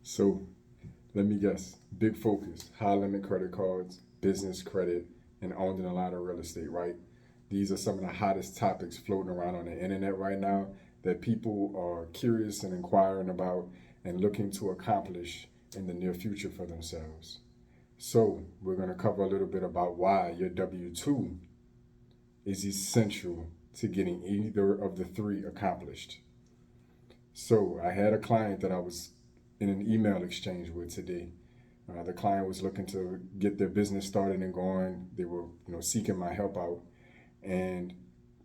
So let me guess. Big focus, high limit credit cards, business credit, and owning a lot of real estate, right? These are some of the hottest topics floating around on the internet right now that people are curious and inquiring about and looking to accomplish in the near future for themselves. So, we're going to cover a little bit about why your W 2 is essential to getting either of the three accomplished. So, I had a client that I was in an email exchange with today. The client was looking to get their business started and going. They were, seeking my help out, and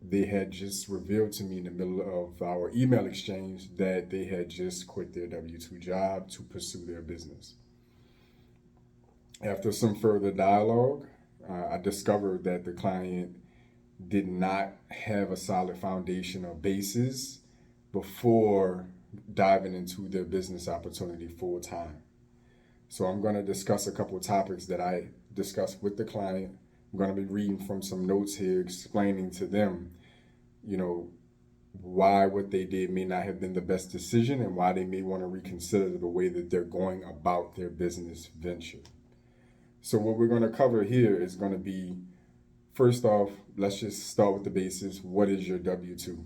they had just revealed to me in the middle of our email exchange that they had just quit their W 2 job to pursue their business. After some further dialogue, I discovered that the client did not have a solid foundation or basis before diving into their business opportunity full time. So I'm going to discuss a couple of topics that I discussed with the client. I'm going to be reading from some notes here, explaining to them, you know, why what they did may not have been the best decision and why they may want to reconsider the way that they're going about their business venture. So what we're going to cover here is going to be, first off, let's just start with the basis. What is your W-2?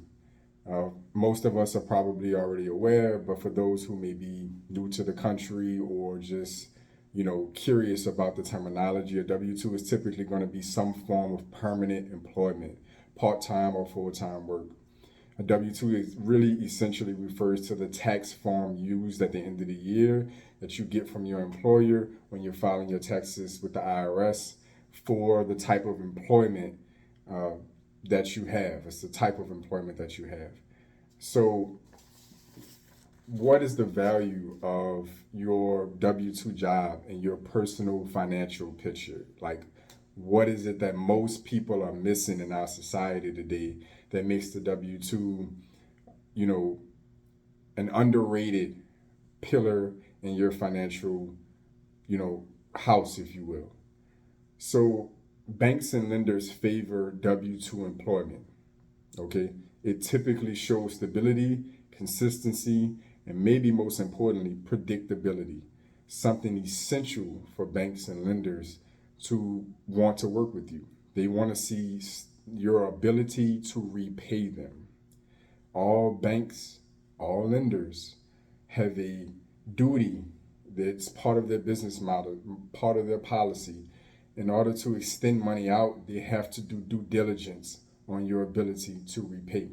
Most of us are probably already aware, but for those who may be new to the country or just, curious about the terminology, a W-2 is typically going to be some form of permanent employment, part-time or full-time work. A W-2 is really essentially refers to the tax form used at the end of the year that you get from your employer when you're filing your taxes with the IRS for the type of employment uh, that you have. It's the type of employment that you have. So, what is the value of your W 2 job and your personal financial picture? Like, what is it that most people are missing in our society today that makes the W 2, you know, an underrated pillar in your financial, house, if you will? So, banks and lenders favor W 2 employment. Okay, it typically shows stability, consistency, and maybe most importantly, predictability. Something essential for banks and lenders to want to work with you. They want to see your ability to repay them. All banks, all lenders have a duty that's part of their business model, part of their policy. In order to extend money out, they have to do due diligence on your ability to repay.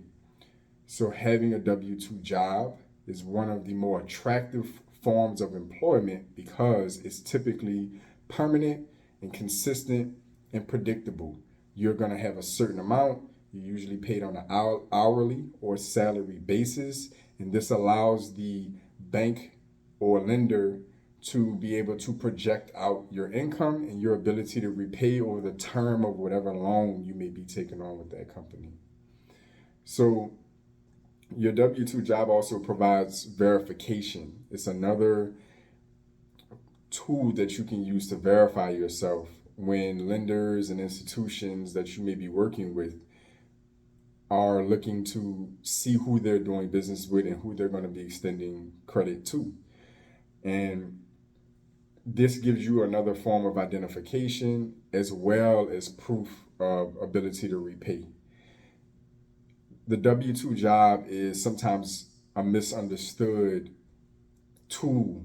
So, having a W 2 job is one of the more attractive forms of employment because it's typically permanent and consistent and predictable. You're going to have a certain amount. You're usually paid on an hourly or salary basis, and this allows the bank or lender to be able to project out your income and your ability to repay over the term of whatever loan you may be taking on with that company. So, your W 2 job also provides verification. It's another tool that you can use to verify yourself when lenders and institutions that you may be working with are looking to see who they're doing business with and who they're going to be extending credit to. And this gives you another form of identification as well as proof of ability to repay. The W 2 job is sometimes a misunderstood tool.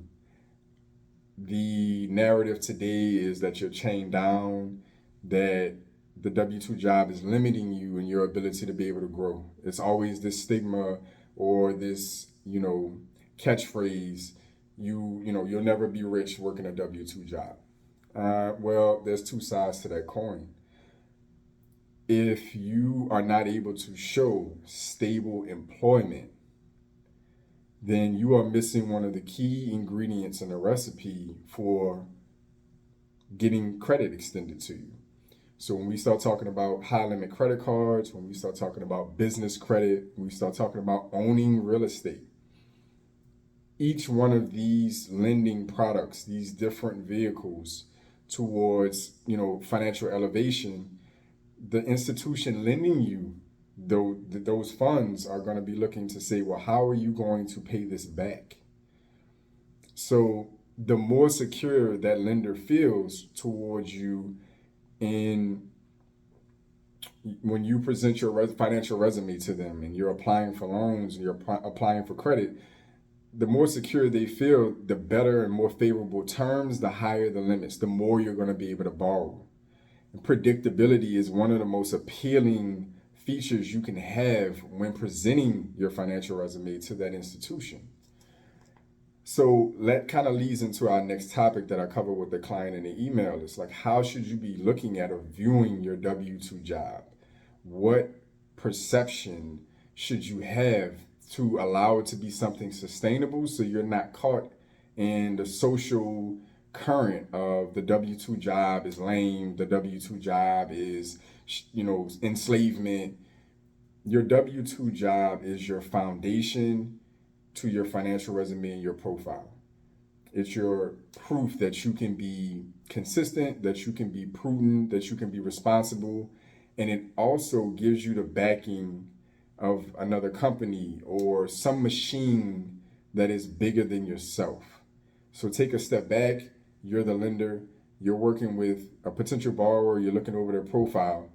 The narrative today is that you're chained down, that the W 2 job is limiting you in your ability to be able to grow. It's always this stigma or this, catchphrase, you'll never be rich working a W 2 job. Well, there's two sides to that coin. If you are not able to show stable employment, then you are missing one of the key ingredients in the recipe for getting credit extended to you. So when we start talking about high limit credit cards, when we start talking about business credit, when we start talking about owning real estate, each one of these lending products, these different vehicles towards, financial elevation, the institution lending you those funds are going to be looking to say, well, how are you going to pay this back? So the more secure that lender feels towards you in when you present your financial resume to them and you're applying for loans and you're applying for credit, the more secure they feel, the better and more favorable terms, the higher the limits, the more you're going to be able to borrow. And predictability is one of the most appealing features you can have when presenting your financial resume to that institution. So that kind of leads into our next topic that I cover with the client in the email. It's like, how should you be looking at or viewing your W-2 job? What perception should you have to allow it to be something sustainable so you're not caught in the social current of the W-2 job is lame, the W-2 job is, enslavement. Your W-2 job is your foundation to your financial resume and your profile. It's your proof that you can be consistent, that you can be prudent, that you can be responsible. And it also gives you the backing of another company or some machine that is bigger than yourself. So take a step back. You're the lender. You're working with a potential borrower. You're looking over their profile.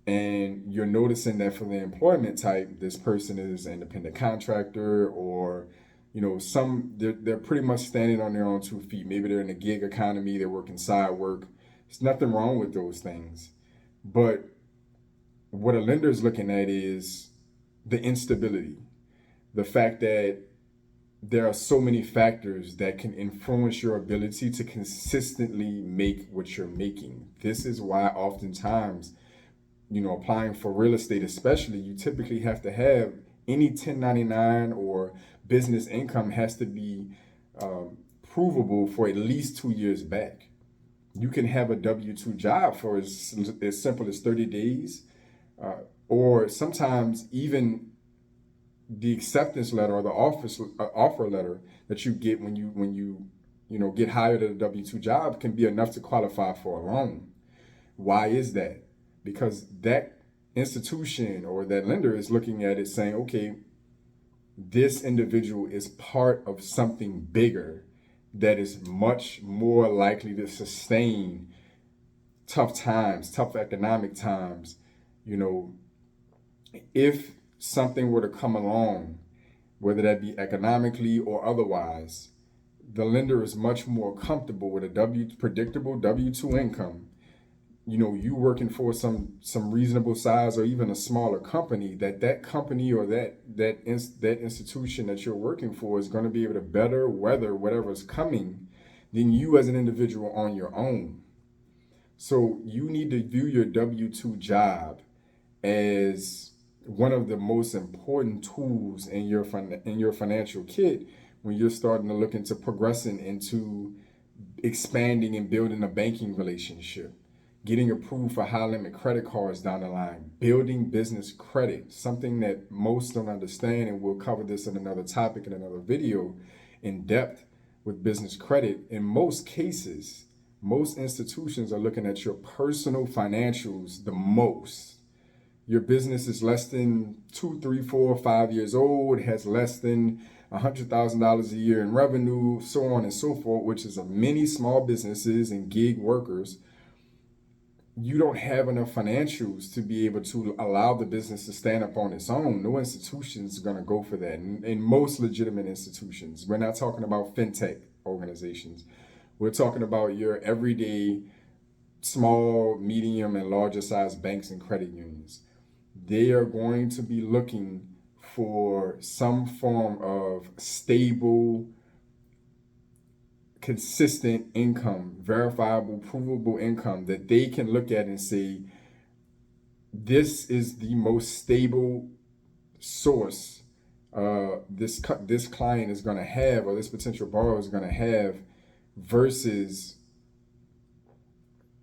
And you're noticing that for the employment type, this person is an independent contractor or, they're pretty much standing on their own 2 feet. Maybe they're in a gig economy, they're working side work. There's nothing wrong with those things. But what a lender is looking at is the instability, the fact that there are so many factors that can influence your ability to consistently make what you're making. This is why oftentimes, applying for real estate especially, you typically have to have any 1099 or business income has to be provable for at least 2 years back. You can have a W-2 job for as simple as 30 days, or sometimes even the acceptance letter or the offer letter that you get when you get hired at a W-2 job can be enough to qualify for a loan. Why is that? Because that institution or that lender is looking at it saying, okay, this individual is part of something bigger that is much more likely to sustain tough times, tough economic times. If something were to come along, whether that be economically or otherwise, the lender is much more comfortable with a predictable W-2 income. You working for some reasonable size or even a smaller company, that company or that institution that you're working for is going to be able to better weather whatever's coming than you as an individual on your own. So you need to view your W-2 job as one of the most important tools in your financial kit when you're starting to look into progressing into expanding and building a banking relationship, getting approved for high limit credit cards down the line, building business credit, something that most don't understand, and we'll cover this in another topic in another video in depth with business credit. In most cases, most institutions are looking at your personal financials the most. Your business is less than 2, 3, 4, 5 years old, has less than $100,000 a year in revenue, so on and so forth, which is of many small businesses and gig workers. You don't have enough financials to be able to allow the business to stand up on its own. No institution is going to go for that. And most legitimate institutions, we're not talking about fintech organizations. We're talking about your everyday small, medium, and larger size banks and credit unions. They are going to be looking for some form of stable, consistent income, verifiable, provable income that they can look at and say, this is the most stable source this client is going to have, or this potential borrower is going to have, versus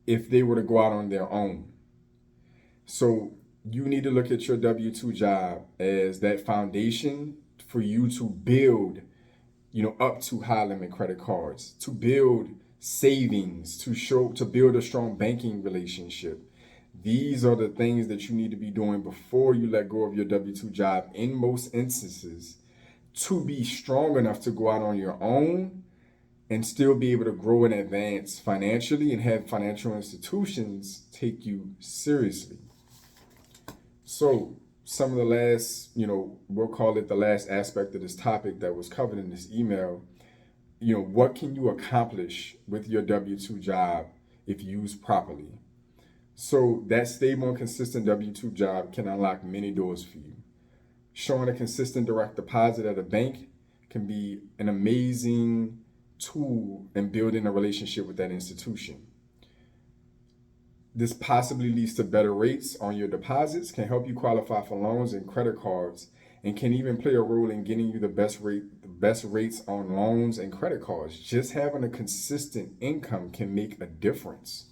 if they were to go out on their own. So you need to look at your W-2 job as that foundation for you to build, up to high limit credit cards, to build savings, to build a strong banking relationship. These are the things that you need to be doing before you let go of your W-2 job in most instances to be strong enough to go out on your own and still be able to grow and advance financially and have financial institutions take you seriously. So, some of the last, we'll call it the last aspect of this topic that was covered in this email. What can you accomplish with your W-2 job if used properly? So, that stable and consistent W-2 job can unlock many doors for you. Showing a consistent direct deposit at a bank can be an amazing tool in building a relationship with that institution. This possibly leads to better rates on your deposits, can help you qualify for loans and credit cards, and can even play a role in getting you the best rates on loans and credit cards. Just having a consistent income can make a difference.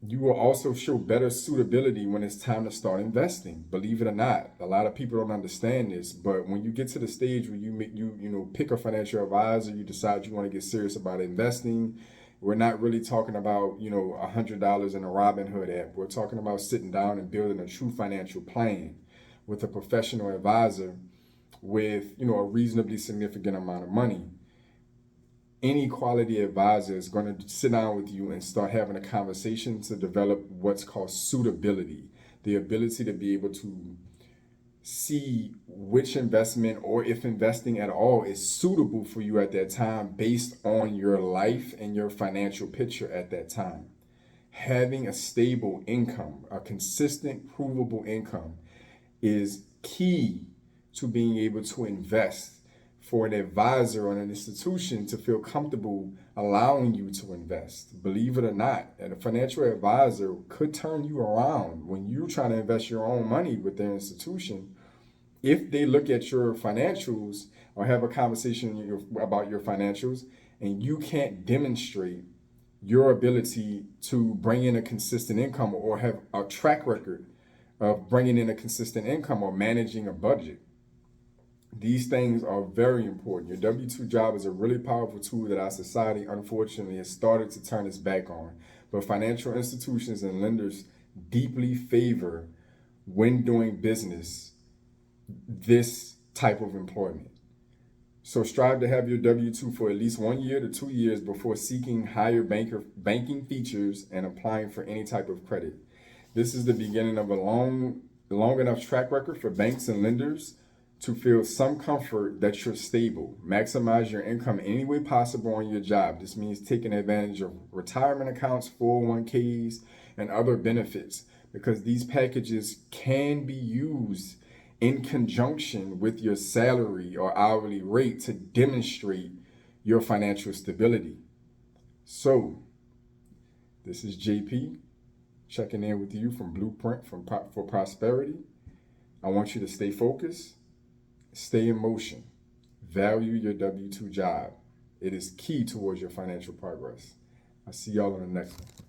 You will also show better suitability when it's time to start investing. Believe it or not, a lot of people don't understand this, but when you get to the stage where you pick a financial advisor, you decide you want to get serious about investing. We're not really talking about, $100 in a Robinhood app. We're talking about sitting down and building a true financial plan with a professional advisor with, a reasonably significant amount of money. Any quality advisor is going to sit down with you and start having a conversation to develop what's called suitability, the ability to be able to see which investment, or if investing at all, is suitable for you at that time based on your life and your financial picture at that time. Having a stable income, a consistent, provable income, is key to being able to invest, for an advisor or an institution to feel comfortable allowing you to invest. Believe it or not, and a financial advisor could turn you around when you're trying to invest your own money with their institution. If they look at your financials or have a conversation about your financials, and you can't demonstrate your ability to bring in a consistent income or have a track record of bringing in a consistent income or managing a budget, these things are very important. Your W-2 job is a really powerful tool that our society, unfortunately, has started to turn its back on. But financial institutions and lenders deeply favor, when doing business, this type of employment. So strive to have your W-2 for at least 1 year to 2 years before seeking higher banking features and applying for any type of credit. This is the beginning of a long enough track record for banks and lenders to feel some comfort that you're stable. Maximize your income any way possible on your job. This means taking advantage of retirement accounts, 401ks, and other benefits, because these packages can be used in conjunction with your salary or hourly rate to demonstrate your financial stability. So, this is JP checking in with you from Blueprint for Prosperity. I want you to stay focused. Stay in motion. Value your W-2 job. It is key towards your financial progress. I'll see y'all on the next one.